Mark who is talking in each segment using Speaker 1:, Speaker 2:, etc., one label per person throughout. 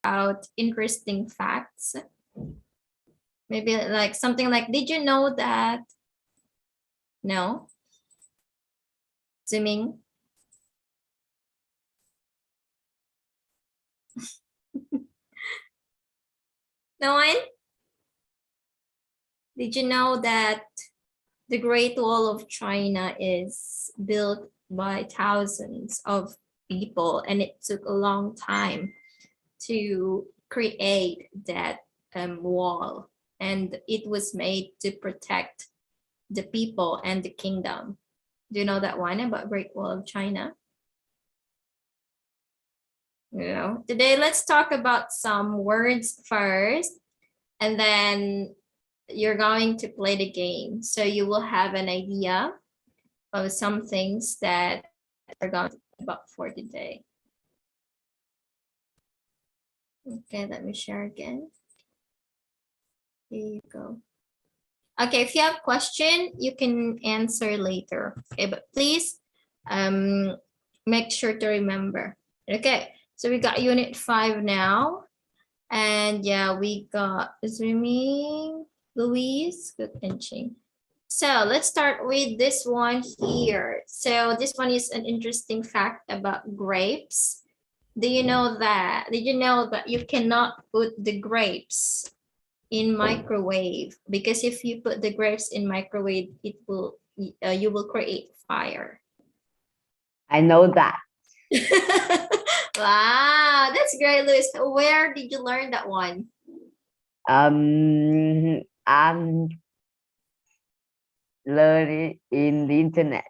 Speaker 1: out interesting facts. Maybe like something like, did you know that? No? Zooming. No one? Did you know that the Great Wall of China is built by thousands of people and it took a long time to create that wall, and it was made to protect the people and the kingdom? Do you know that one about Great Wall of China? Today let's talk about some words first, and then you're going to play the game, so you will have an idea of some things that are going to be about for today. Okay, let me share again. Here you go. Okay, if you have a question, you can answer later. Okay, but please make sure to remember. Okay, so we got unit 5 now. And yeah, we got swimming, Louise, good pinching. So let's start with this one here. So this one is an interesting fact about grapes. Do you know that? Did you know that you cannot put the grapes in microwave? Because if you put the grapes in microwave, it will you will create fire.
Speaker 2: I know that.
Speaker 1: Wow, that's great, Luis. Where did you learn that one?
Speaker 2: I'm learning in the internet.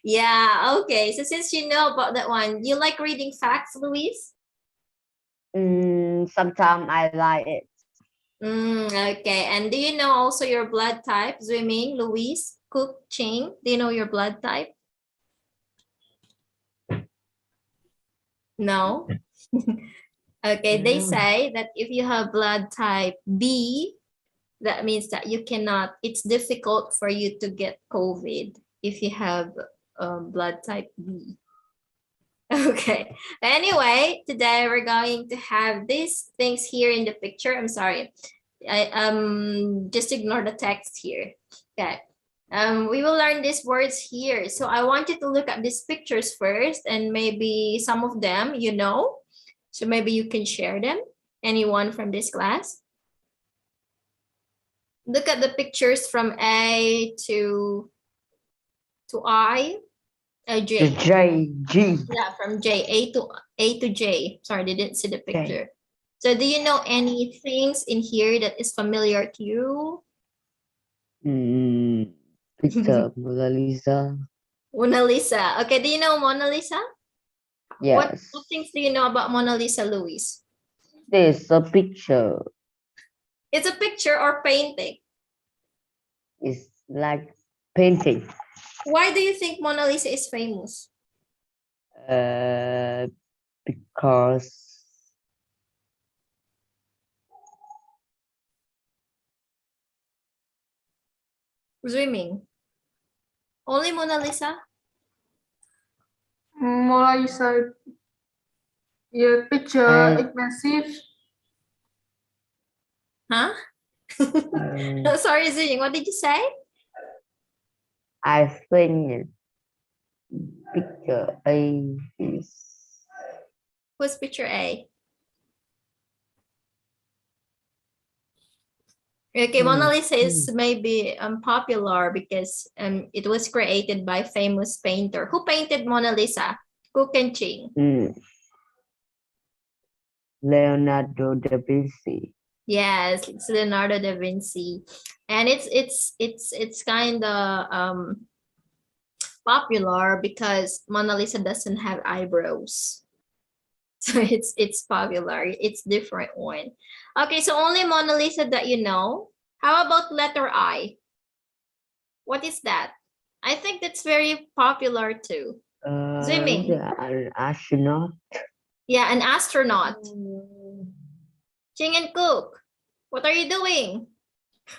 Speaker 1: Yeah, okay. So since you know about that one, you like reading facts, Luis?
Speaker 2: Sometimes I like it.
Speaker 1: Okay. And do you know also your blood type? Swimming, Luis, Cook, Ching. Do you know your blood type? No. Okay, they say that if you have blood type B, that means that you cannot, it's difficult for you to get COVID if you have blood type B. Okay, anyway, today we're going to have these things here in the picture. I'm sorry, I just ignore the text here. Okay, we will learn these words here. So I want you to look at these pictures first, and maybe some of them you know, so maybe you can share them. Anyone from this class? Look at the pictures from A to I. J.
Speaker 2: J, G.
Speaker 1: Yeah, from J. A to J. Sorry, they didn't see the picture. So do you know any things in here that is familiar to you?
Speaker 2: Picture Mona Lisa.
Speaker 1: Mona Lisa. Okay, do you know Mona Lisa?
Speaker 2: Yes.
Speaker 1: What things do you know about Mona Lisa, Luis?
Speaker 2: There's a picture.
Speaker 1: It's a picture or painting?
Speaker 2: It's like painting.
Speaker 1: Why do you think Mona Lisa is famous?
Speaker 2: Because
Speaker 1: Swimming. Only Mona Lisa?
Speaker 3: Mona Lisa, your picture expensive.
Speaker 1: Huh? Sorry, Zing, what did you say?
Speaker 2: I think picture A is.
Speaker 1: What's picture A? Okay, Mona Lisa is maybe popular because it was created by famous painter. Who painted Mona Lisa? Cook and Ching.
Speaker 2: Leonardo da Vinci.
Speaker 1: Yes, it's Leonardo da Vinci, and it's kind of popular because Mona Lisa doesn't have eyebrows, so it's popular. It's different one. Okay, so only Mona Lisa that you know. How about letter I? What is that? I think that's very popular too. Swimming.
Speaker 2: Yeah, an astronaut.
Speaker 1: Yeah, an astronaut. Ching and Cook, what are you doing?
Speaker 2: I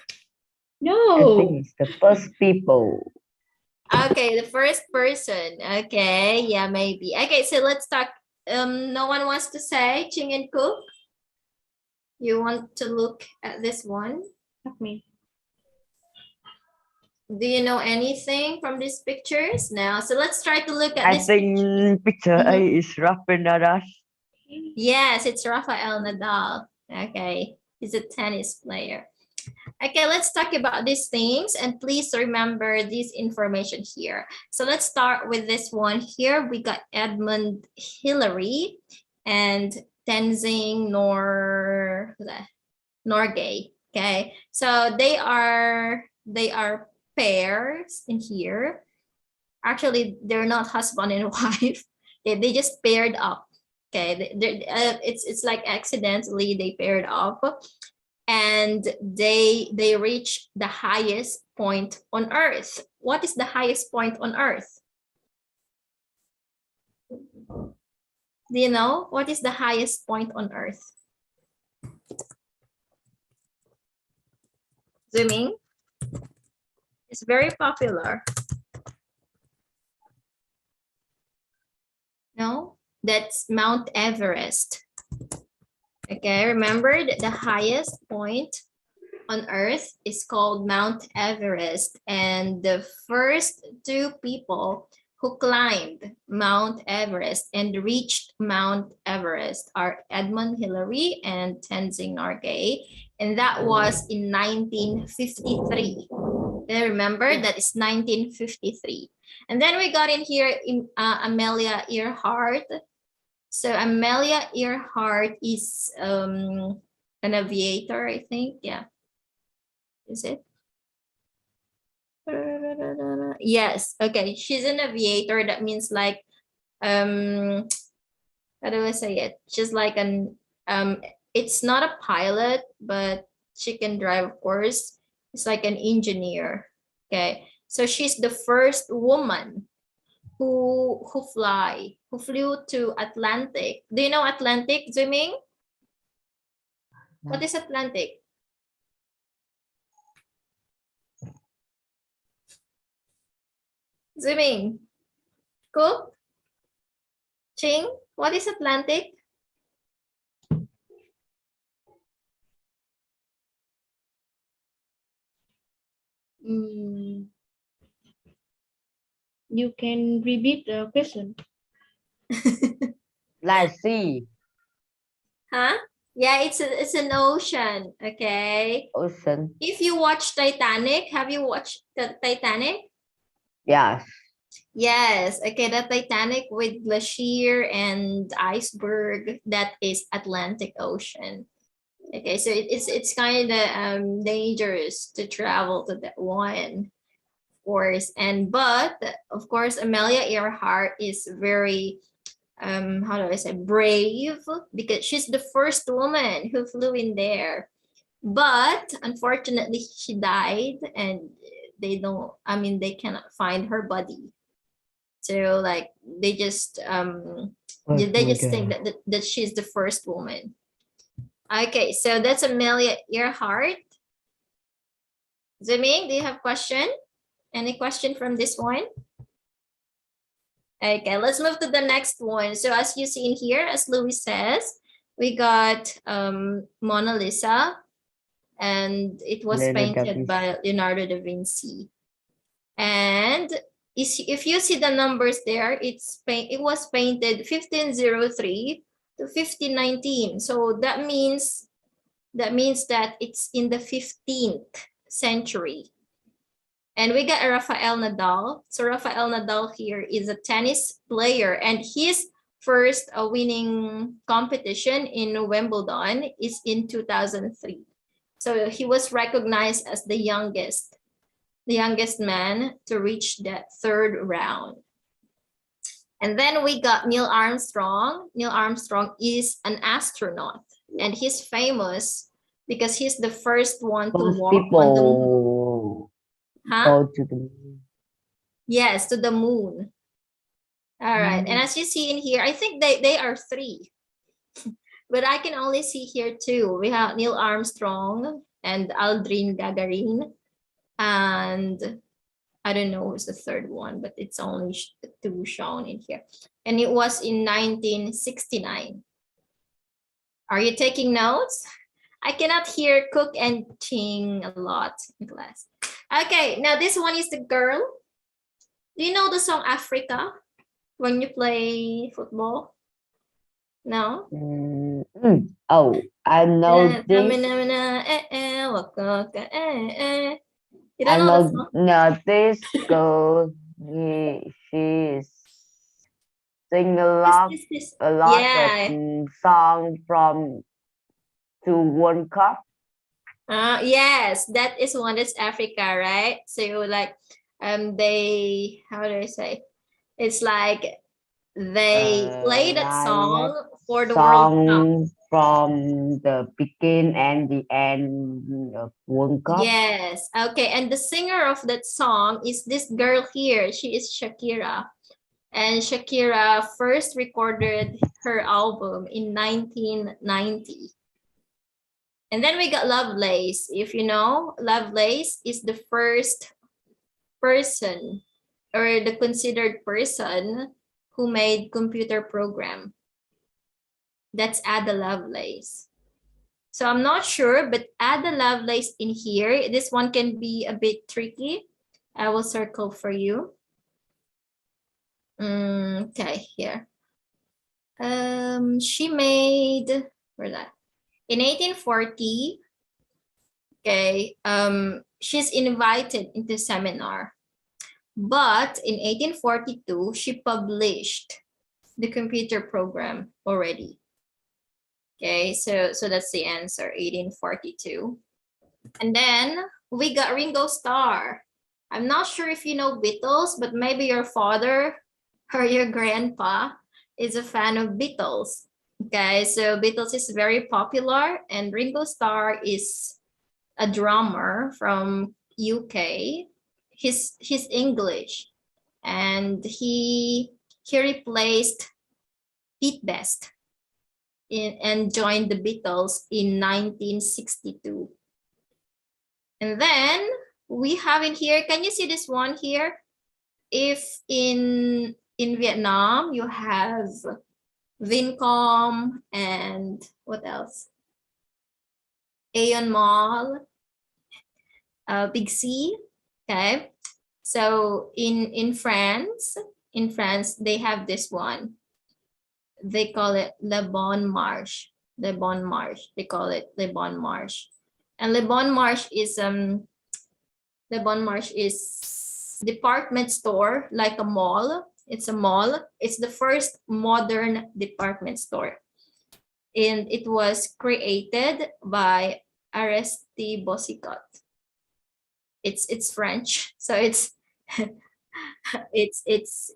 Speaker 3: No.
Speaker 2: think it's the first people.
Speaker 1: Okay, the first person. Okay, yeah, maybe. Okay, so let's talk no one wants to say, Ching and Cook? You want to look at this one?
Speaker 3: Me.
Speaker 1: Do you know anything from these pictures? No. So let's try to look at
Speaker 2: I
Speaker 1: this picture.
Speaker 2: think picture A
Speaker 1: Mhm.
Speaker 2: is Rafael Nadal.
Speaker 1: Yes, it's Rafael Nadal. Okay, he's a tennis player. Okay, let's talk about these things and please remember this information here. So let's start with this one here. We got Edmund Hillary and Tenzing Norgay. Okay, so they are pairs in here. Actually, they're not husband and wife. They just paired up. Okay, it's like accidentally they paired up, and they reach the highest point on Earth. What is the highest point on Earth? Do you know what is the highest point on Earth? Zooming. It's very popular. No, that's Mount Everest. Okay, remember that the highest point on Earth is called Mount Everest, and the first two people who climbed Mount Everest and reached Mount Everest are Edmund Hillary and Tenzing Norgay, and that was in 1953. Remember, that is 1953. And then we got in here in Amelia Earhart. So Amelia Earhart is an aviator, I think. Yeah. Is it? Yes. Okay. She's an aviator. That means like, how do I say it? She's like it's not a pilot, but she can drive, of course. It's like an engineer. Okay. So she's the first woman who flew to Atlantic. Do you know Atlantic, Zooming? What is Atlantic? Zooming. Cook? Ching? What is Atlantic?
Speaker 3: You can repeat the question.
Speaker 2: Let's see.
Speaker 1: Huh? Yeah, it's an ocean. Okay.
Speaker 2: Ocean.
Speaker 1: If you watch Titanic, have you watched the Titanic?
Speaker 2: Yes.
Speaker 1: Yes. Okay, the Titanic with glacier and iceberg, that is Atlantic Ocean. Okay, so it's kind of dangerous to travel to that one, of course. But of course, Amelia Earhart is very how do I say, brave, because she's the first woman who flew in there. But unfortunately, she died, and they cannot find her body. So like they just think that she's the first woman. Okay, so that's Amelia Earhart. Zeming, do you have question? Any question from this one? Okay, let's move to the next one. So as you see in here, as Louis says, we got Mona Lisa, and it was painted by Leonardo da Vinci. And if you see the numbers there, it was painted 1503 to 1519. So that means that it's in the 15th century. And we got Rafael Nadal. So Rafael Nadal here is a tennis player, and his first winning competition in Wimbledon is in 2003. So he was recognized as the youngest man to reach that third round. And then we got Neil Armstrong. Neil Armstrong is an astronaut, and he's famous because he's the first one to walk on the moon. Huh?
Speaker 2: Go to the moon.
Speaker 1: Yes, to the moon. All right. And as you see in here, I think they are three. But I can only see here two. We have Neil Armstrong and Aldrin Gagarin and I don't know who's the third one, but it's only two shown in here. And it was in 1969. Are you taking notes? I cannot hear Cook and Ting a lot in class. Okay, now this one is the girl. Do you know the song Africa when you play football? No?
Speaker 2: Oh, I know this.
Speaker 1: You
Speaker 2: I
Speaker 1: don't know the
Speaker 2: know,
Speaker 1: song?
Speaker 2: no, this girl. She's sing a lot of
Speaker 1: Yeah.
Speaker 2: song from to World Cup.
Speaker 1: Yes, that is one. That's Africa, right? So like, they, how do I say? It's like they play that
Speaker 2: Like
Speaker 1: song for the World Cup.
Speaker 2: song from the beginning and the end of World Cup.
Speaker 1: Yes. Okay. And the singer of that song is this girl here. She is Shakira. And Shakira first recorded her album in 1990. And then we got Lovelace. If you know, Lovelace is the first person or the considered person who made computer program. That's Ada Lovelace. So I'm not sure, but Ada Lovelace in here, this one can be a bit tricky. I will circle for you. Okay, here. She made, where that? In 1840, okay, she's invited into seminar. But in 1842, she published the computer program already. Okay, so that's the answer, 1842. And then we got Ringo Starr. I'm not sure if you know Beatles, but maybe your father or your grandpa is a fan of Beatles. Okay, so Beatles is very popular, and Ringo Starr is a drummer from UK. He's English, and he replaced Pete Best and joined the Beatles in 1962. And then we have in here, can you see this one here? If in Vietnam, you have Vincom and what else? Aeon Mall, Big C, okay? So in France, they have this one. They call it Le Bon Marche. Le Bon Marche. They call it Le Bon Marche. And Le Bon Marche is department store, like a mall. It's a mall. It's the first modern department store. And it was created by Aristide Bosicot. It's French, so it's it's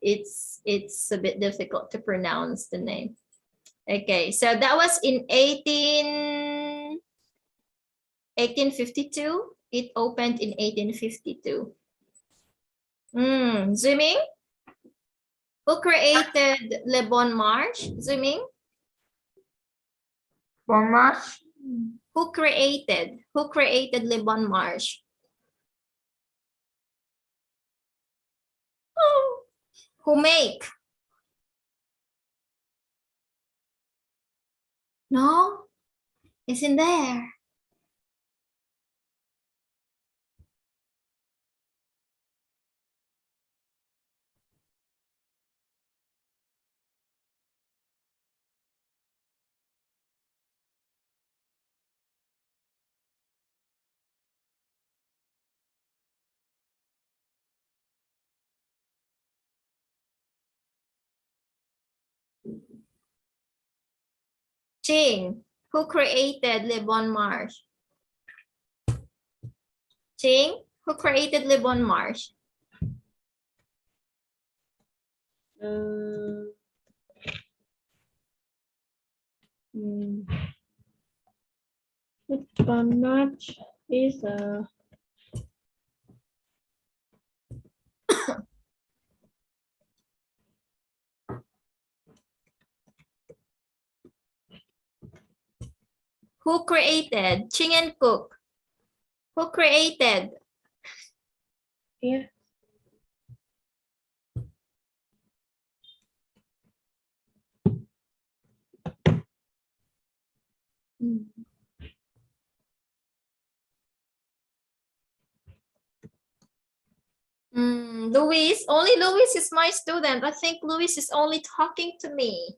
Speaker 1: a bit difficult to pronounce the name. Okay, so that was in 1852. It opened in 1852. Zooming. Who created Le Bon Marche? Zooming.
Speaker 4: Bon Marche.
Speaker 1: Who created Le Bon Marche? Who make? No, it's in there. Ching, who created Le Bon Marche? Ching, who created Le Bon Marche?
Speaker 3: Bon Marche is
Speaker 1: Who created? Ching and Cook. Who created?
Speaker 3: yeah.
Speaker 1: Luis, only Luis is my student. I think Luis is only talking to me.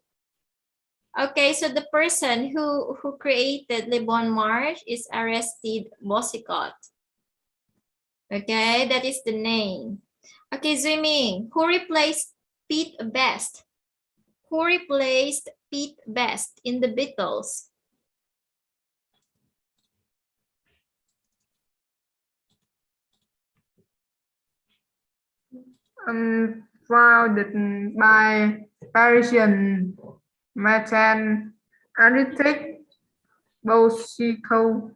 Speaker 1: Okay, so the person who created Le Bon Marche is Aristide Boucicaut. Okay, that is the name. Okay, Ziming, who replaced Pete Best? Who replaced Pete Best in the Beatles?
Speaker 4: Founded by Parisian Martin architect Boucicaut.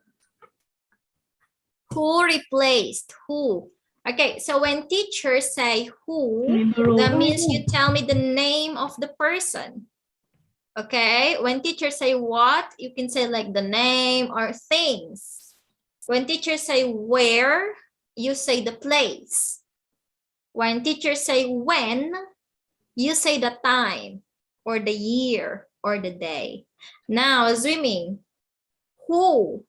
Speaker 1: Who replaced who? Okay, so when teachers say who, that means you tell me the name of the person. Okay, when teachers say what, you can say like the name or things. When teachers say where, you say the place. When teachers say when, you say the time or the year or the day. Now, Swimming, who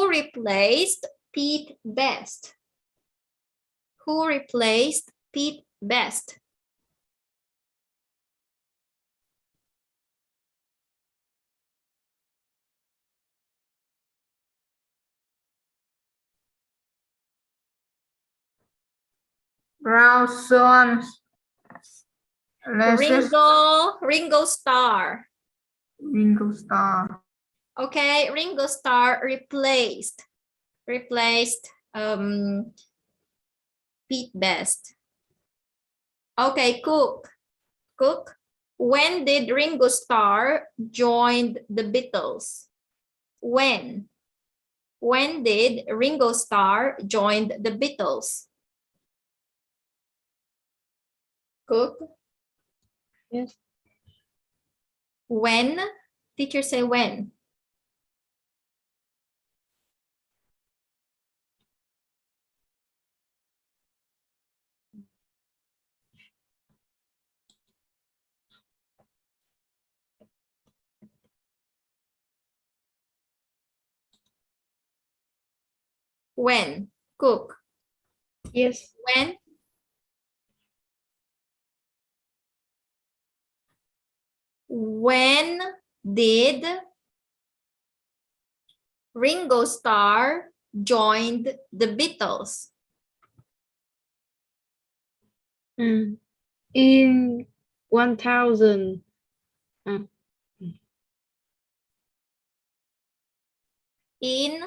Speaker 1: replaced Pete Best? Who replaced Pete Best?
Speaker 4: Rawson.
Speaker 1: Ringo Starr.
Speaker 4: Ringo Starr.
Speaker 1: Okay, Ringo Starr replaced Pete Best. Okay, Cook. When did Ringo Starr join the Beatles? When did Ringo Starr join the Beatles? Cook?
Speaker 3: Yes.
Speaker 1: When? Teacher say when. When? Cook.
Speaker 3: Yes.
Speaker 1: When? When did Ringo Starr joined the Beatles?
Speaker 3: In 1000.
Speaker 1: In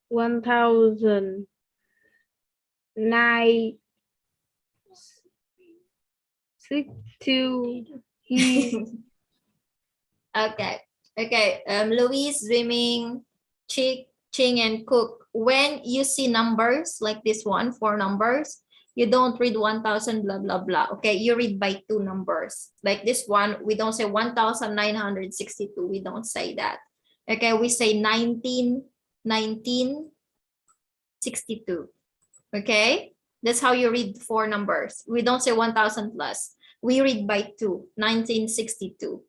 Speaker 3: 1009. 62.
Speaker 1: Okay. Louise, Swimming, Chick, Ching, and Cook. When you see numbers like this one, 4 numbers, you don't read 1000 blah blah blah. Okay, you read by 2 numbers. Like this one, we don't say 1962. We don't say that. Okay, we say 1962. Okay, that's how you read 4 numbers. We don't say 1000 plus. We read by 2, 1962.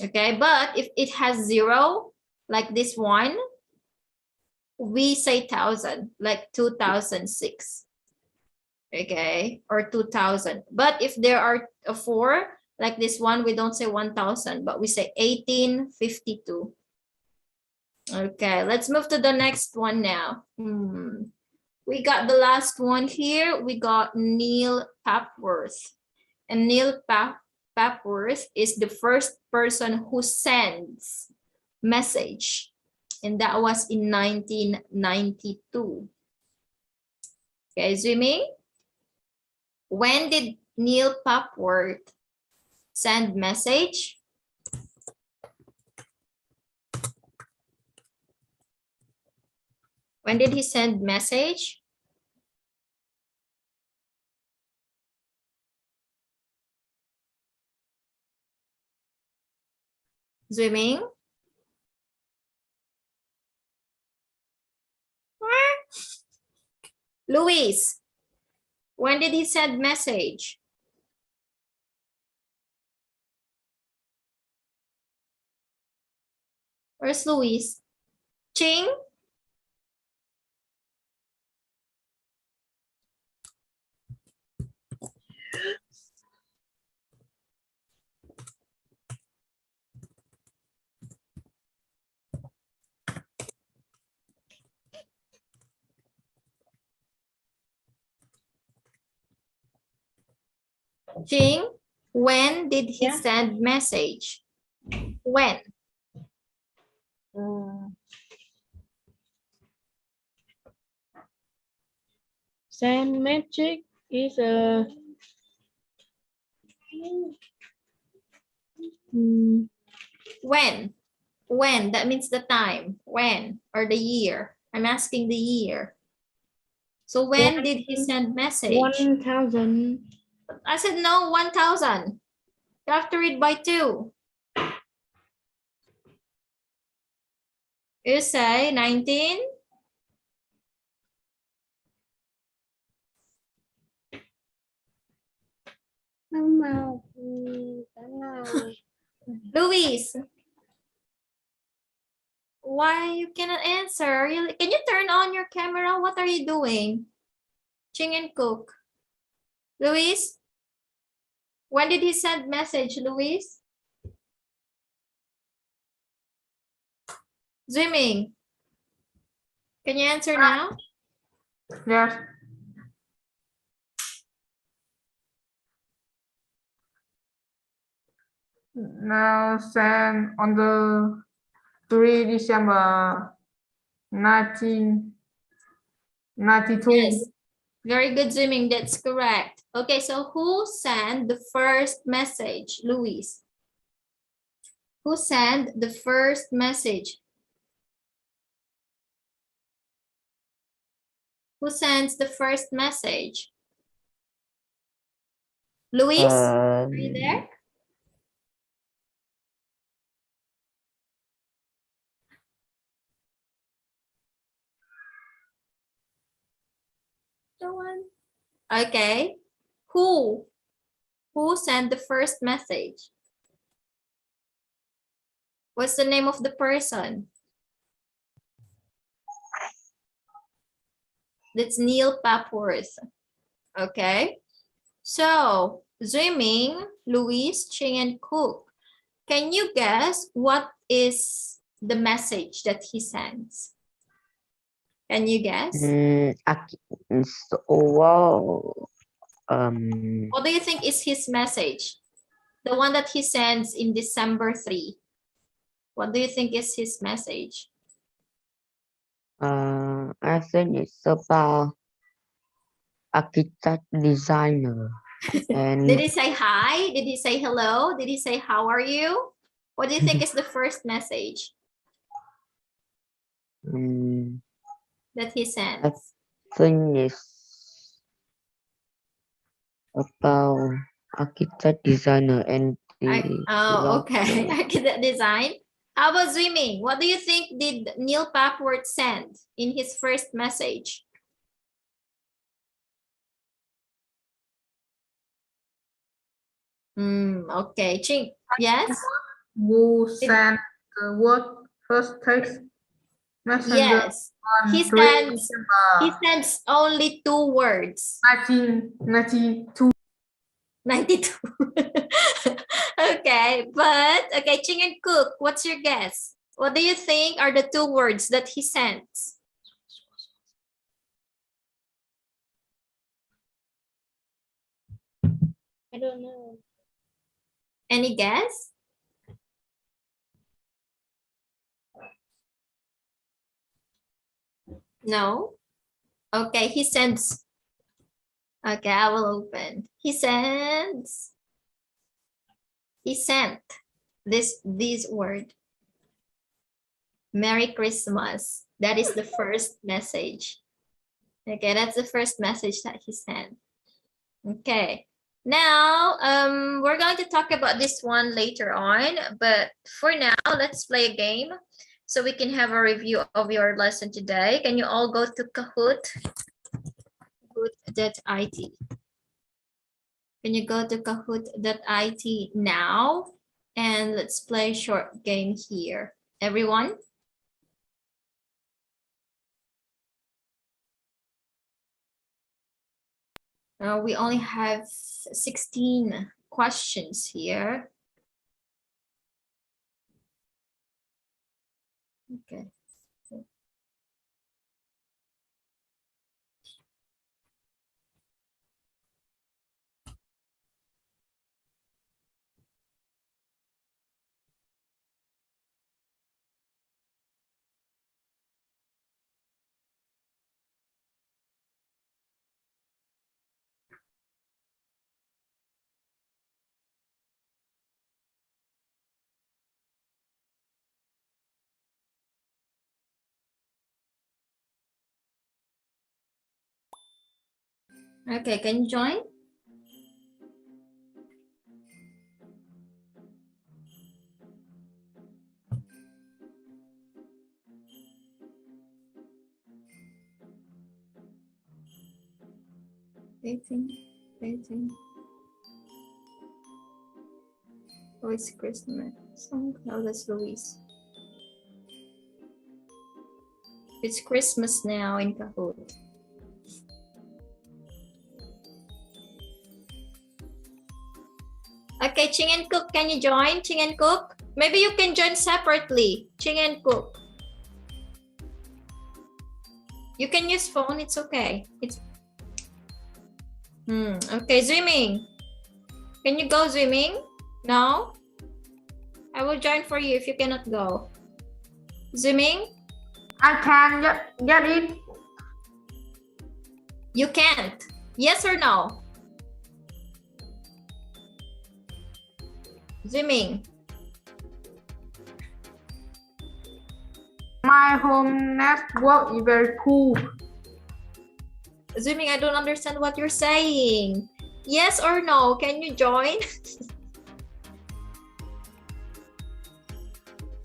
Speaker 1: Okay, but if it has 0, like this one, we say 1000, like 2006. Okay, or 2000. But if there are a 4, like this one, we don't say 1000, but we say 1852. Okay, let's move to the next one now. We got the last one here. We got Neil Papworth. And Neil Papworth is the first person who sends message. And that was in 1992. Okay, Swimming. When did Neil Papworth send message? When did he send message? Swimming? Luis, when did he send message? Where's Luis? Ching? Ching, when did he
Speaker 3: Yeah.
Speaker 1: send message? When?
Speaker 3: Sand magic is a
Speaker 1: When? When? That means the time. When? Or the year. I'm asking the year. So when did he send message?
Speaker 3: 1000.
Speaker 1: I said no, 1000. You have to read by 2. You say 19? Luis, why you cannot answer? Can you turn on your camera? What are you doing? Ching and Cook. Luis, when did he send message, Luis? Zooming. Can you answer now?
Speaker 4: Yes. Now send on the 3 December 1992.
Speaker 1: Yes. Very good, Zooming. That's correct. Okay, so who sent the first message, Luis? Who sent the first message? Who sends the first message? Luis, are you there? No one. Okay. Who? Who sent the first message? What's the name of the person? That's Neil Papworth. Okay. So, Zooming, Luis, Ching, and Cook. Can you guess what is the message that he sends? Can you guess?
Speaker 2: Wow.
Speaker 1: What do you think is his message? The one that he sends in December 3. What do you think is his message?
Speaker 2: I think it's about architect designer. And
Speaker 1: Did he say hi? Did he say hello? Did he say how are you? What do you think is the first message that he sends?
Speaker 2: thing is about architect designer and the
Speaker 1: Oh, okay. Architect design. How about swimming? What do you think did Neil Papworth send in his first message? Okay. Ching, yes?
Speaker 4: Who sent the word first text messenger
Speaker 1: Yes.
Speaker 4: on
Speaker 1: He
Speaker 4: 3
Speaker 1: He
Speaker 4: December
Speaker 1: sends only 2 words.
Speaker 4: 1992.
Speaker 1: 92. Okay, but okay, Ching and Cook, what's your guess? What do you think are the 2 words that he sends?
Speaker 3: I don't know.
Speaker 1: Any guess? No? Okay, he sends. Okay, I will open. He sent this word. Merry Christmas. That is the first message. Okay, that's the first message that he sent. Okay. Now, we're going to talk about this one later on, but for now, let's play a game so we can have a review of your lesson today. Can you all go to Kahoot? Kahoot.it. Can you go to Kahoot.it now? And let's play a short game here. Everyone? We only have 16 questions here. Okay. Okay, can you join? Waiting. Oh, it's Christmas. Oh, that's Louise. It's Christmas now in Kahoot. Okay, Ching and Cook, can you join? Ching and Cook? Maybe you can join separately. Ching and Cook. You can use phone, it's okay. Okay, swimming. Can you go swimming? No? I will join for you if you cannot go. Swimming?
Speaker 4: I can get it.
Speaker 1: You can't. Yes or no? Swimming.
Speaker 4: My home network is very cool.
Speaker 1: Swimming, I don't understand what you're saying. Yes or no? Can you join?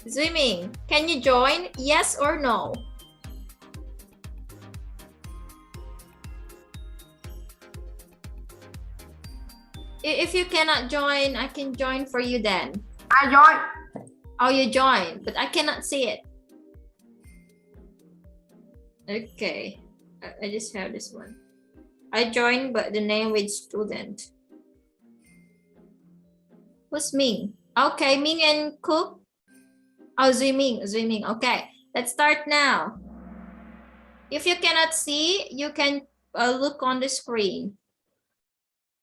Speaker 1: Swimming, can you join? Yes or no? If you cannot join, I can join for you then.
Speaker 4: I join.
Speaker 1: Oh, you join, but I cannot see it. Okay, I just have this one. I joined, but the name with student. Who's Ming? Okay, Ming and Cook. Oh, swimming. Okay, let's start now. If you cannot see, you can look on the screen.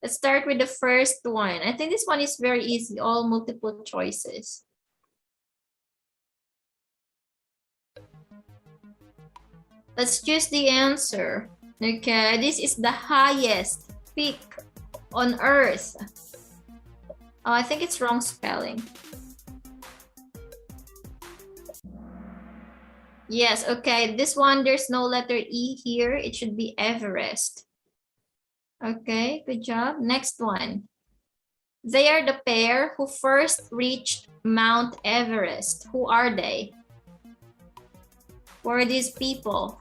Speaker 1: Let's start with the first one. I think this one is very easy, all multiple choices. Let's choose the answer. Okay, this is the highest peak on Earth. Oh, I think it's wrong spelling. Yes, okay, this one, there's no letter E here. It should be Everest. Okay, good job. Next one. They are the pair who first reached Mount Everest. Who are they? Who are these people?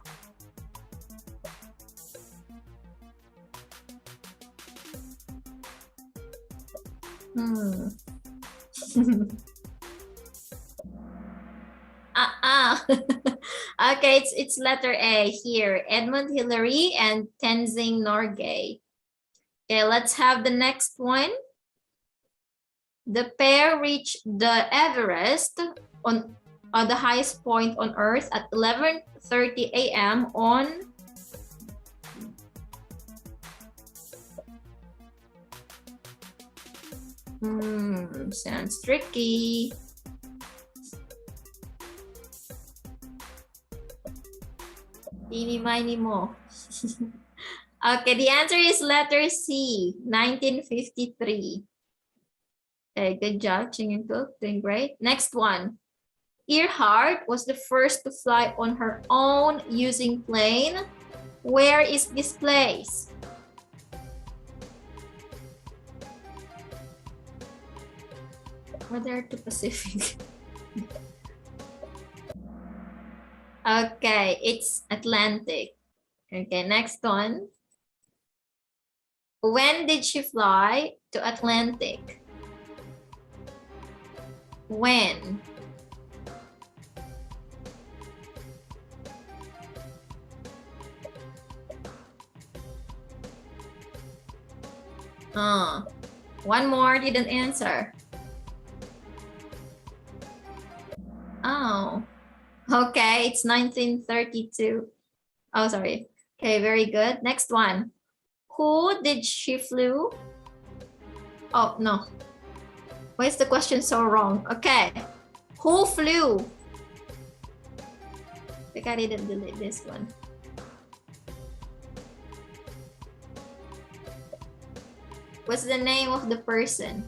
Speaker 1: Okay, it's letter A here. Edmund Hillary and Tenzing Norgay. Okay, let's have the next one. The pair reached the Everest on the highest point on Earth at 11:30 a.m. on sounds tricky. Eeny, miny, mo. Okay, the answer is letter C, 1953. Okay, good job, Ching and Cook, doing great. Next one. Earhart was the first to fly on her own using plane. Where is this place? Whether to Pacific. Okay, it's Atlantic. Okay, next one. When did she fly to Atlantic? When? One more didn't answer. Oh, okay, it's 1932. Oh, sorry. Okay, very good. Next one. Who did she flew? Oh, no. Why is the question so wrong? Okay. Who flew? I think I didn't delete this one. What's the name of the person?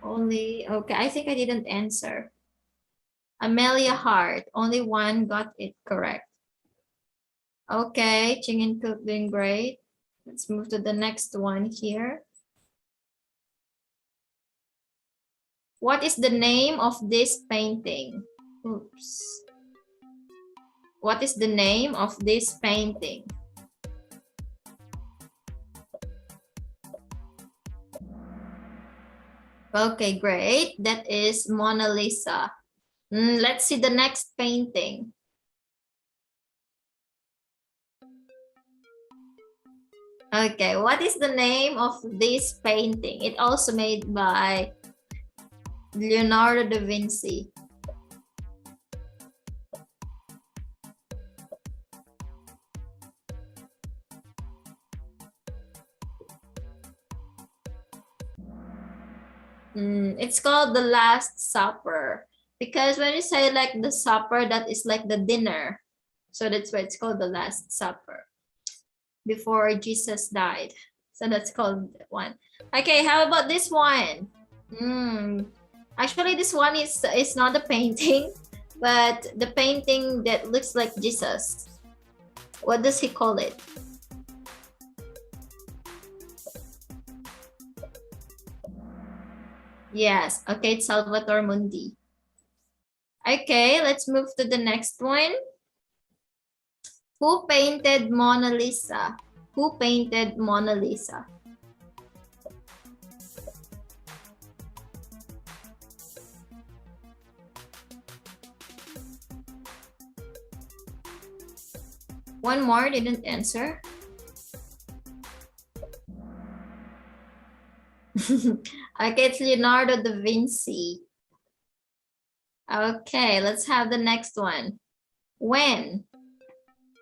Speaker 1: Only, okay, I think I didn't answer. Amelia Hart, only one got it correct. Okay, Ching and Cook doing great. Let's move to the next one here. What is the name of this painting? Oops. What is the name of this painting? Okay, great. That is Mona Lisa. Let's see the next painting. Okay, what is the name of this painting? It also made by Leonardo da Vinci. It's called The Last Supper, because when you say like the supper, that is like the dinner. So that's why it's called The Last Supper, before Jesus died. So that's called one. Okay, how about this one? Actually, this one is not a painting, but the painting that looks like Jesus. What does he call it? Yes, okay, it's Salvator Mundi. Okay, let's move to the next one. Who painted Mona Lisa? Who painted Mona Lisa? One more didn't answer. Okay, it's Leonardo da Vinci. Okay, let's have the next one. When?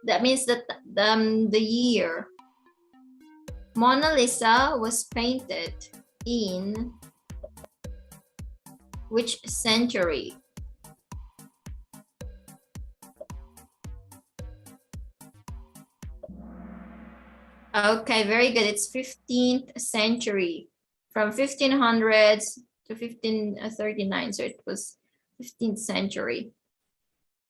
Speaker 1: That means that the year. Mona Lisa was painted in which century? Okay, very good. It's 15th century. From 1500s to 1539. So it was 15th century.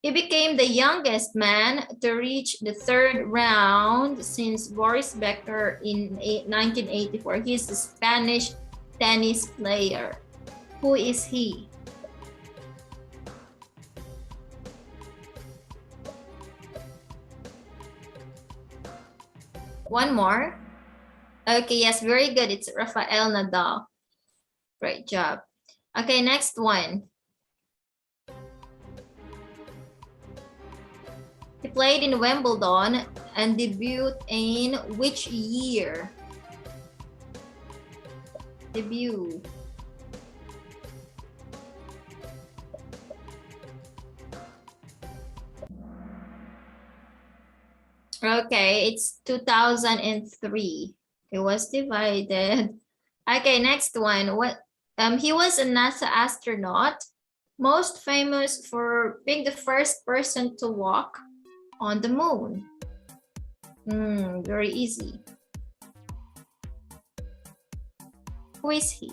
Speaker 1: He became the youngest man to reach the third round since Boris Becker in 1984. He's a Spanish tennis player. Who is he? One more. Okay, yes, very good. It's Rafael Nadal. Great job. Okay, next one. He played in Wimbledon and debuted in which year? Debut. Okay, it's 2003. It was divided. Okay, next one. He was a NASA astronaut, most famous for being the first person to walk on the moon. Very easy. Who is he?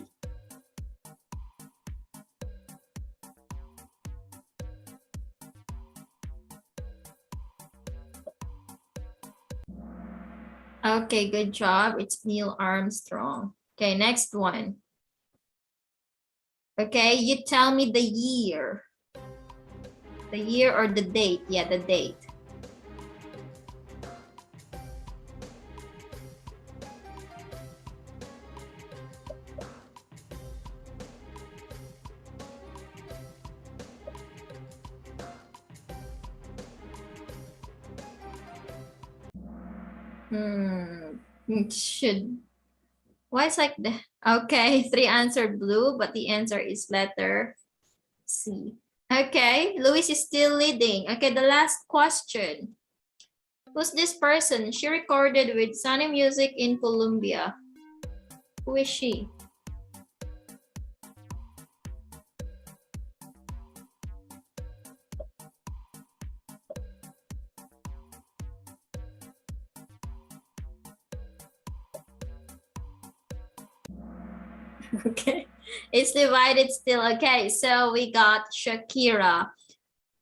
Speaker 1: Okay, good job. It's Neil Armstrong. Okay, next one. Okay, you tell me the year. The year or the date? Yeah, the date. Should. Why is like the okay? 3 answered blue, but the answer is letter C. Okay, Luis is still leading. Okay, the last question. Who's this person? She recorded with Sony Music in Colombia. Who is she? Okay, it's divided still. Okay, so we got Shakira.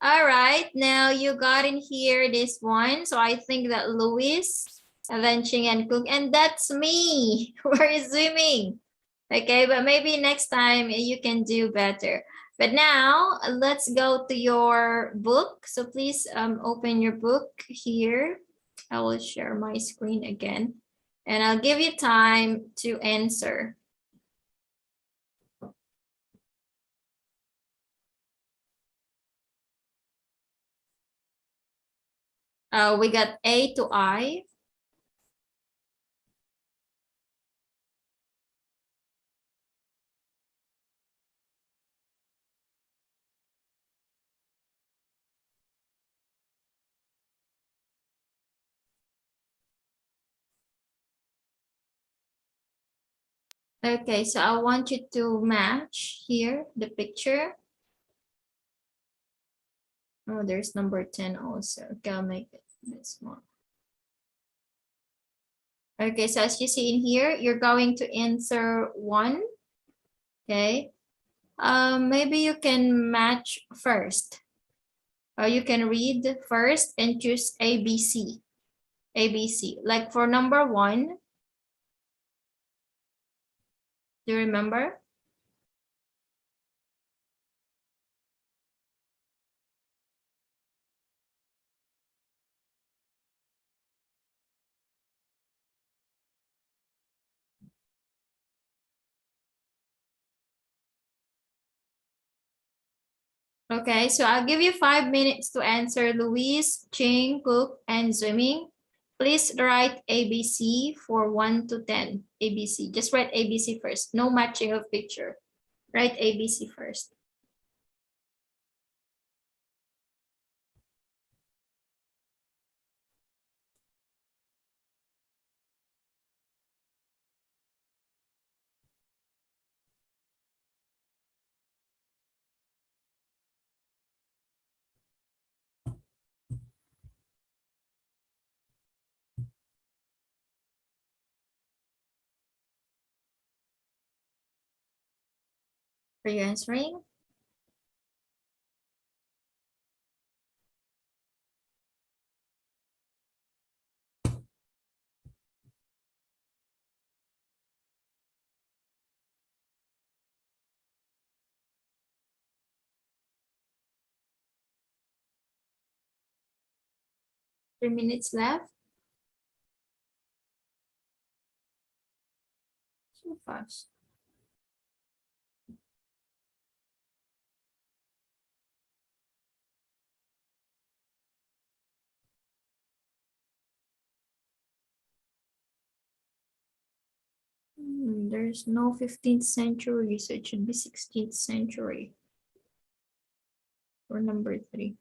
Speaker 1: All right, now you got in here this one. So I think that Luis, and then Ching and Kung, and that's me. We're zooming. Okay, but maybe next time you can do better. But now let's go to your book. So please open your book here. I will share my screen again, and I'll give you time to answer. We got A to I. Okay, so I want you to match here the picture. Oh, there's number 10 also. Okay, I'll make it this one. Okay, so as you see in here, you're going to answer 1. Okay. Maybe you can match first. Or you can read first and choose ABC. ABC. Like for number 1, do you remember? Okay, so I'll give you 5 minutes to answer Luis, Ching, Cook, and Zooming. Please write ABC for 1 to 10. ABC. Just write ABC first. No matching of picture. Write ABC first. Are you answering? Three minutes left. So fast. There's no 15th century, so it should be 16th century for number 3.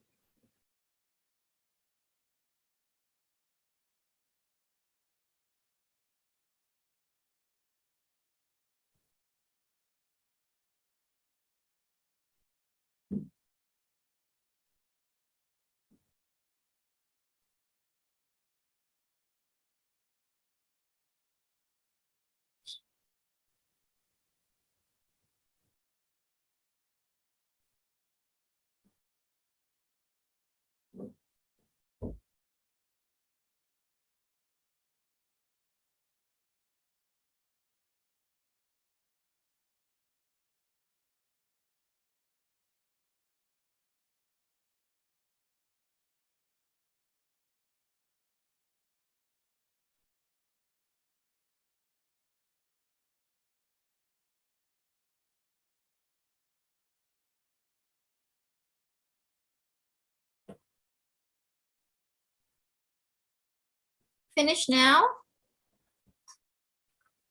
Speaker 1: Finish now?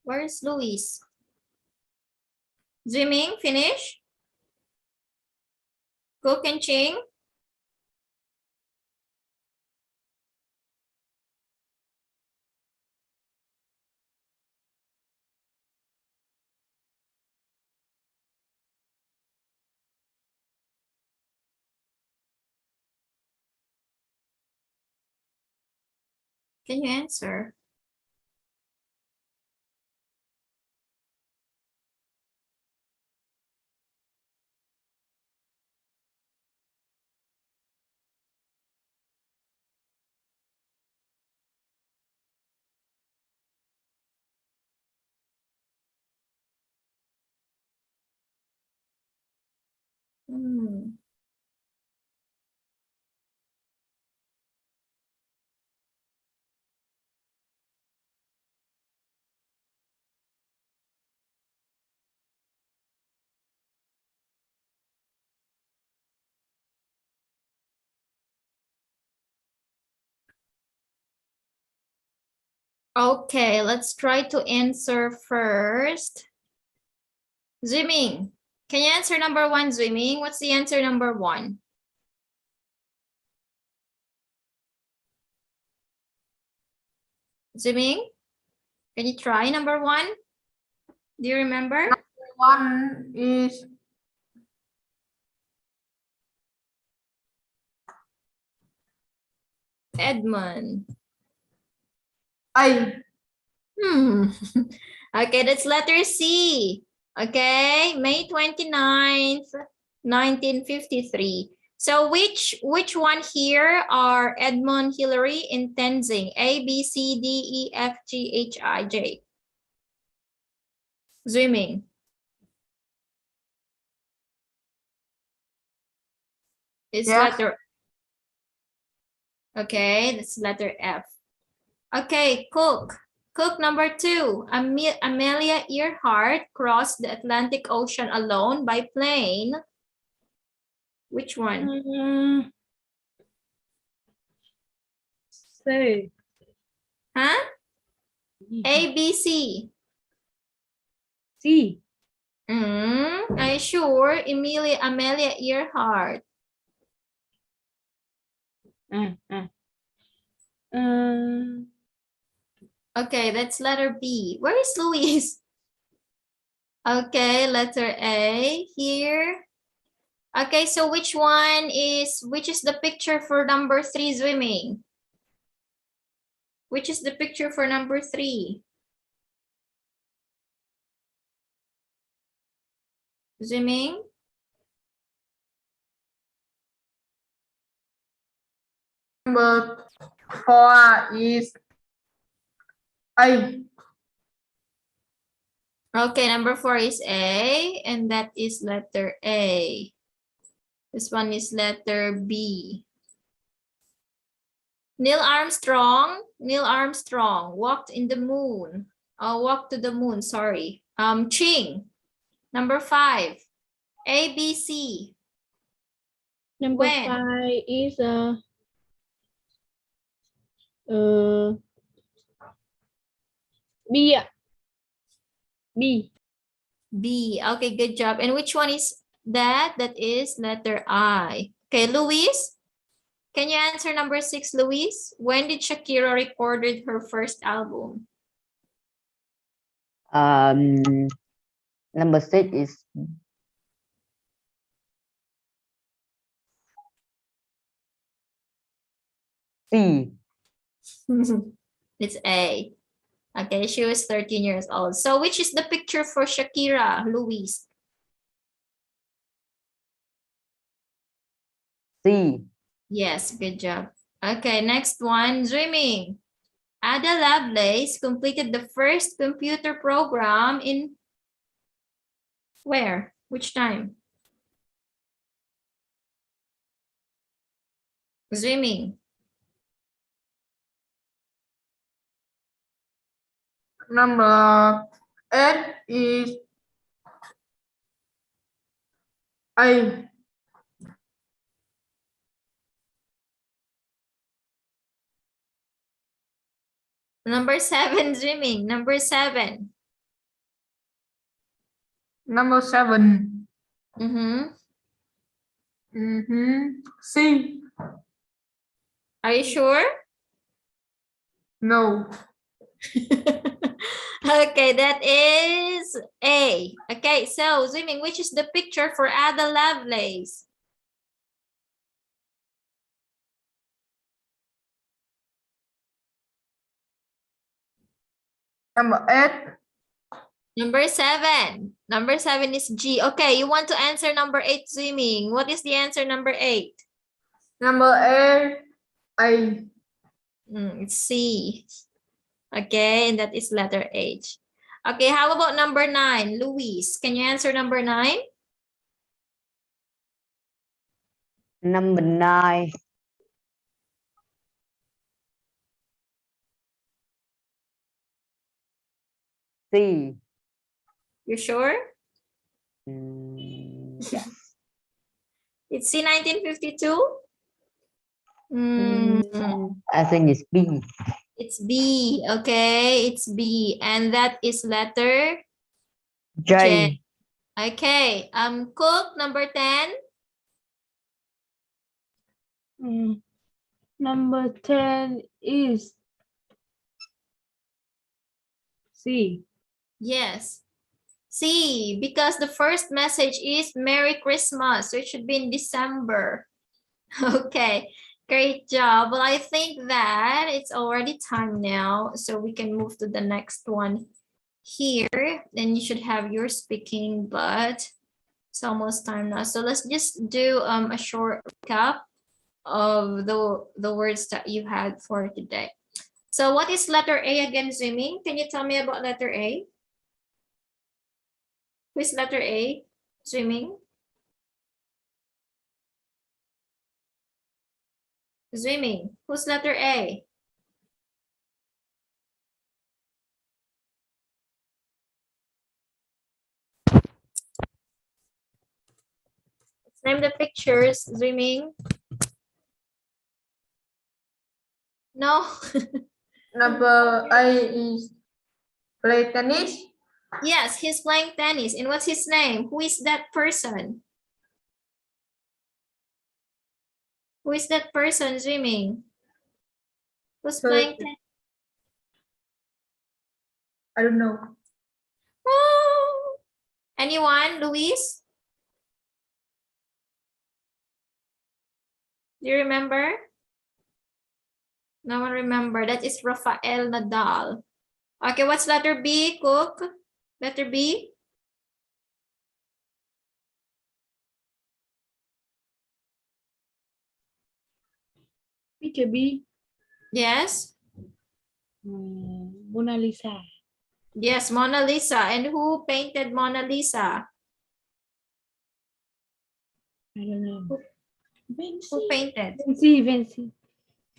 Speaker 1: Where's Luis? Swimming, finish? Cook and Ching? Can you answer? Hmm. Okay, let's try to answer first. Swimming. Can you answer number one, swimming? What's the answer number one? Swimming? Can you try number one? Do you remember?
Speaker 4: One is
Speaker 1: Edmund.
Speaker 4: A.
Speaker 1: Okay, that's letter C. Okay, May 29th, 1953. So which one here are Edmund, Hillary, and Tenzing? A, B, C, D, E, F, G, H, I, J. Swimming. It's
Speaker 4: Yes.
Speaker 1: letter. Okay, that's letter F. Okay, Cook. Cook number two. Amelia Earhart crossed the Atlantic Ocean alone by plane. Which one?
Speaker 3: C.
Speaker 1: Huh? A, B, C.
Speaker 3: C.
Speaker 1: Are you sure? Amelia Earhart. Okay, that's letter B. Where is Louise? Okay, letter A here. Okay, so which is the picture for number three, swimming? Which is the picture for number three? Swimming?
Speaker 4: Number 4 is A.
Speaker 1: Okay, number 4 is A, and that is letter A. This one is letter B. Neil Armstrong walked in the moon. Walked to the moon, sorry. Ching, number 5. A, B, C.
Speaker 3: Number
Speaker 1: When?
Speaker 3: 5 is B. B.
Speaker 1: B. Okay, good job. And which one is that? That is letter I. Okay, Luis, can you answer number 6, Luis? When did Shakira recorded her first album?
Speaker 2: Number 6 is C.
Speaker 1: It's A. Okay, she was 13 years old. So which is the picture for Shakira, Luis?
Speaker 2: C.
Speaker 1: Yes, good job. Okay, next one, swimming. Ada Lovelace completed the first computer program in where? Which time? Swimming.
Speaker 4: Number 8 is A.
Speaker 1: Number 7, Swimming. Number 7.
Speaker 4: Number 7.
Speaker 1: Mm-hmm.
Speaker 4: C.
Speaker 1: Are you sure?
Speaker 4: No.
Speaker 1: Okay, that is A. Okay, so Swimming, which is the picture for Ada Lovelace?
Speaker 4: Number 8.
Speaker 1: Number 7. Number 7 is G. Okay, you want to answer number 8, Swimming. What is the answer number 8?
Speaker 4: Number 8. A.
Speaker 1: It's C. Okay, and that is letter H. Okay, how about number 9? Luis, can you answer number 9?
Speaker 2: Number 9. C.
Speaker 1: You sure?
Speaker 2: Yeah.
Speaker 1: It's C 1952?
Speaker 2: I think it's B.
Speaker 1: It's B. Okay, it's B. And that is letter
Speaker 2: J.
Speaker 1: J. Okay, Cook, number 10.
Speaker 3: Number 10 is C.
Speaker 1: Yes. C, because the first message is Merry Christmas, so it should be in December. Okay, great job. Well, I think that it's already time now, so we can move to the next one here. Then you should have your speaking, but it's almost time now. So let's just do a short recap of the words that you had for today. So what is letter A again, Swimming? Can you tell me about letter A? Who is letter A? Swimming? Swimming. Who's letter A? Let's name the pictures. Swimming. No.
Speaker 4: Number 8 is play tennis.
Speaker 1: Yes, he's playing tennis. And what's his name? Who is that person? Who is that person, Swimming? Who's playing tennis?
Speaker 4: I don't know.
Speaker 1: Oh. Anyone? Luis? Do you remember? No one remember. That is Rafael Nadal. Okay, what's letter B, Cook? Letter B?
Speaker 3: Picture B.
Speaker 1: Yes.
Speaker 3: Mona Lisa.
Speaker 1: Yes, Mona Lisa. And who painted Mona Lisa?
Speaker 3: I don't know.
Speaker 1: Who painted?
Speaker 3: Vinci.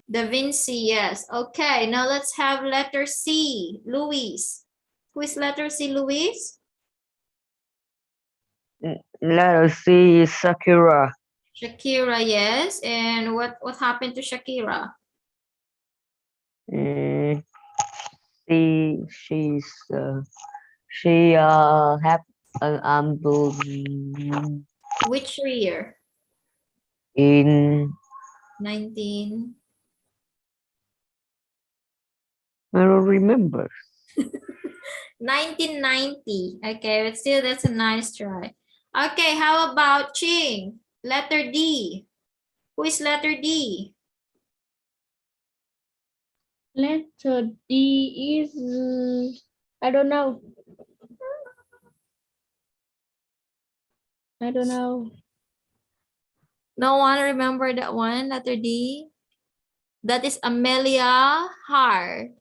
Speaker 1: Da Vinci, yes. Okay, now let's have letter C, Luis. Who is letter C, Luis?
Speaker 2: Letter C is Sakura.
Speaker 1: Shakira, yes. And what happened to Shakira?
Speaker 2: She have an
Speaker 1: Which year?
Speaker 2: in
Speaker 1: 19.
Speaker 2: I don't remember.
Speaker 1: 1990. Okay, but still that's a nice try. Okay, how about Ching? Letter D. Who is letter D?
Speaker 3: Letter D is I don't know. I don't know.
Speaker 1: No one remember that one, letter D? That is Amelia Hart.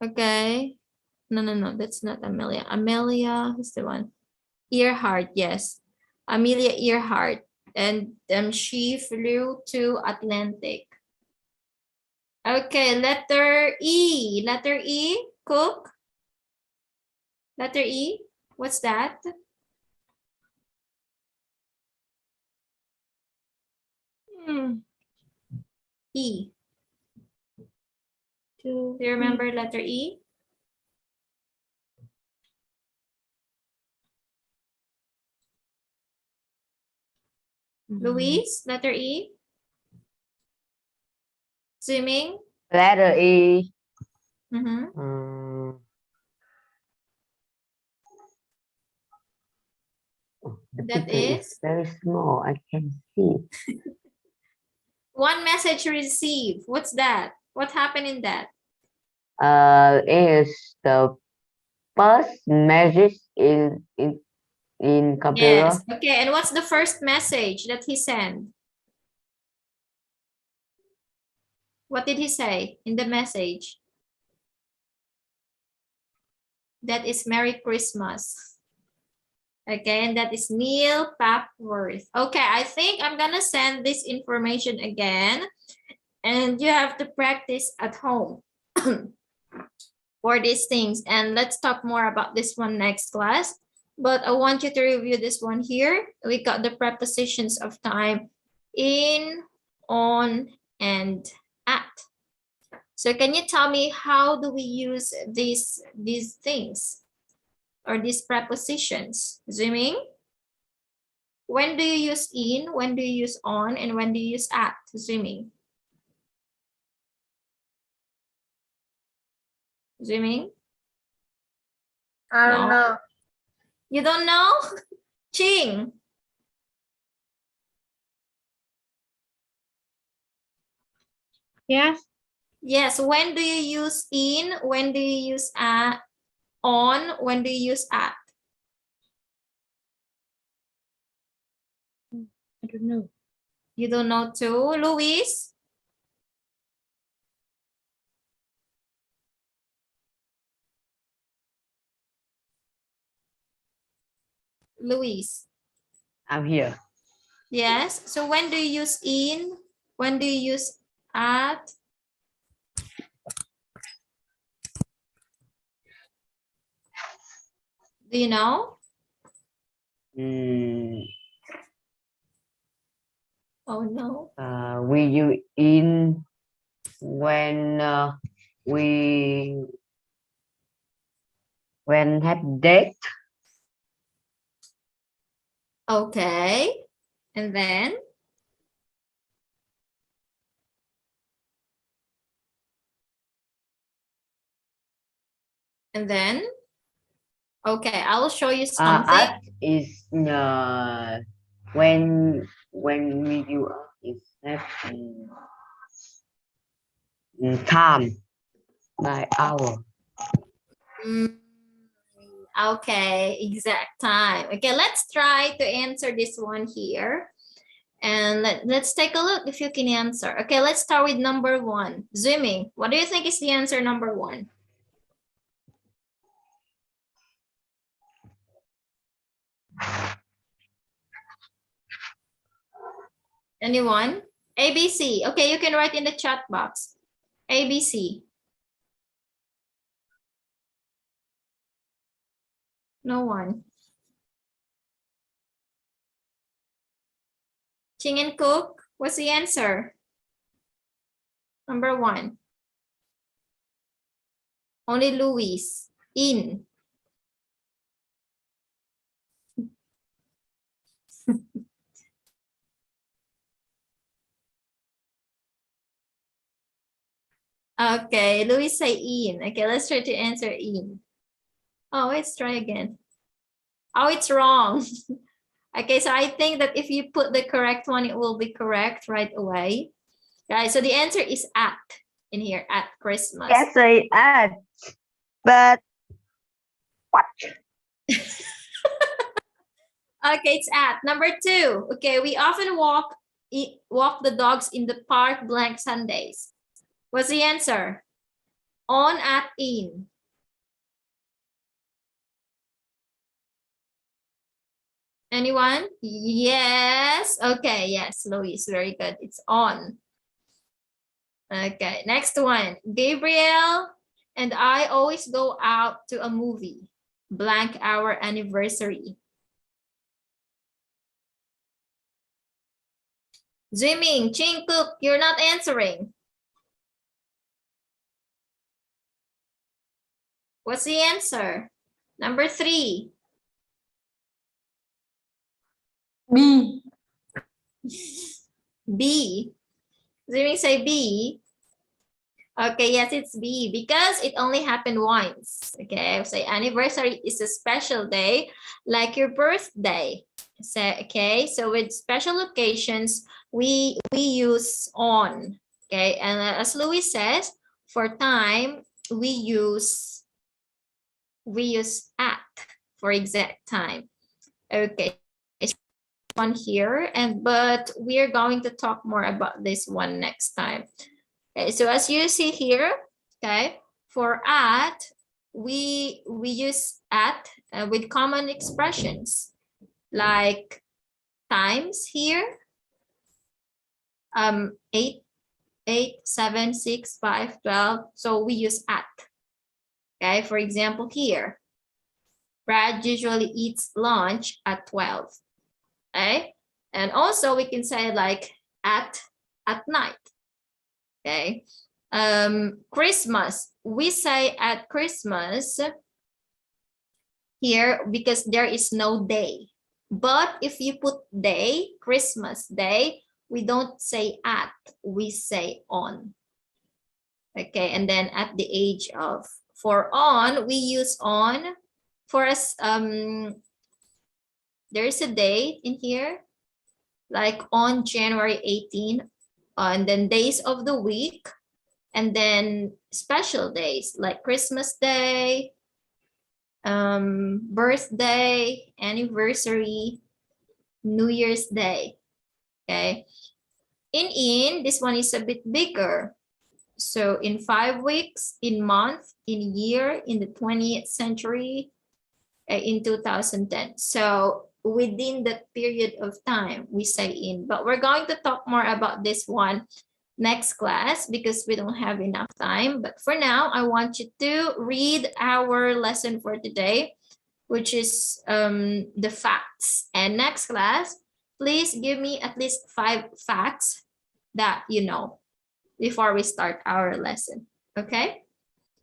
Speaker 1: Okay. No, that's not Amelia. Amelia, who's the one? Earhart, yes. Amelia Earhart. And she flew to Atlantic. Okay, letter E. Letter E, Cook. Letter E, what's that? E.
Speaker 3: To
Speaker 1: Do you remember letter E? Luis, letter E? Swimming?
Speaker 2: Letter E.
Speaker 1: Mm-hmm.
Speaker 2: The
Speaker 1: That
Speaker 2: picture
Speaker 1: is?
Speaker 2: very small. I can see.
Speaker 1: One message received. What's that? What happened in that?
Speaker 2: Is the first message in computer.
Speaker 1: Yes. Okay. And what's the first message that he sent? What did he say in the message? That is Merry Christmas. Okay, and that is Neil Papworth. Okay, I think I'm gonna send this information again, and you have to practice at home for these things. And let's talk more about this one next class. But I want you to review this one here. We got the prepositions of time in, on, and at. So can you tell me how do we use these things or these prepositions? Zooming. When do you use in, when do you use on, and when do you use at? Zooming. Zooming.
Speaker 4: I don't
Speaker 1: No.
Speaker 4: know.
Speaker 1: You don't know? Ching.
Speaker 3: yes.
Speaker 1: Yes, when do you use in, when do you use at, on, when do you use at?
Speaker 3: I don't know.
Speaker 1: You don't know too, Luis? Luis.
Speaker 2: I'm here.
Speaker 1: Yes, so when do you use in, when do you use at? Do you know? Oh no.
Speaker 2: We use in when we have date.
Speaker 1: Okay. And then? And then? Okay, I will show you something.
Speaker 2: At is when we use is have time by hour.
Speaker 1: Okay, exact time. Okay, let's try to answer this one here. And let's take a look if you can answer. Okay, let's start with number one. Zooming. What do you think is the answer number one? Anyone? ABC. Okay, you can write in the chat box. ABC. No one. Ching and Cook. What's the answer? Number one. Only Luis. In. Okay, Luis say in. Okay, let's try to answer in. Oh, let's try again. Oh, it's wrong. Okay, so I think that if you put the correct one, it will be correct right away. Guys, so the answer is at in here, at Christmas.
Speaker 2: Yes, say at, but what?
Speaker 1: Okay, it's at. Number two. Okay, we often walk the dogs in the park blank Sundays. What's the answer? On, at, in. Anyone? Yes. Okay, yes, Luis, very good. It's on. Okay, next one. Gabriel and I always go out to a movie. Blank our anniversary. Jiming, Ching Cook, you're not answering. What's the answer? Number 3.
Speaker 4: B.
Speaker 1: B. Zimi say B. Okay, yes, it's B because it only happened once. Okay, so anniversary is a special day like your birthday. So, okay, so with special occasions, we use on. Okay, and as Louis says, for time, we use at for exact time. Okay, one here, but we are going to talk more about this one next time. Okay, so as you see here, okay, for at, we use at with common expressions like times here, 8, 7, 6, 5, 12. So we use at. Okay, for example here, Brad usually eats lunch at 12. Okay, and also we can say like at night. Okay, Christmas, we say at Christmas here because there is no day. But if you put day, Christmas day, we don't say at, we say on. Okay, and then at the age of, for on, we use on. For us, there's a date in here, like on January 18, and then days of the week, and then special days like Christmas Day, birthday, anniversary, New Year's Day. Okay, in this one is a bit bigger. So in 5 weeks, in month, in year, in the 20th century, in 2010. So within that period of time, we say in. But we're going to talk more about this one next class because we don't have enough time. But for now, I want you to read our lesson for today, which is the facts. And next class, please give me at least 5 facts that you know before we start our lesson. Okay?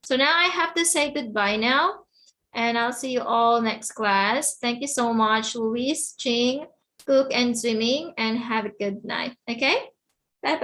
Speaker 1: So now I have to say goodbye now. And I'll see you all next class. Thank you so much, Luis, Ching, Cook, and Swimming, and have a good night. Okay?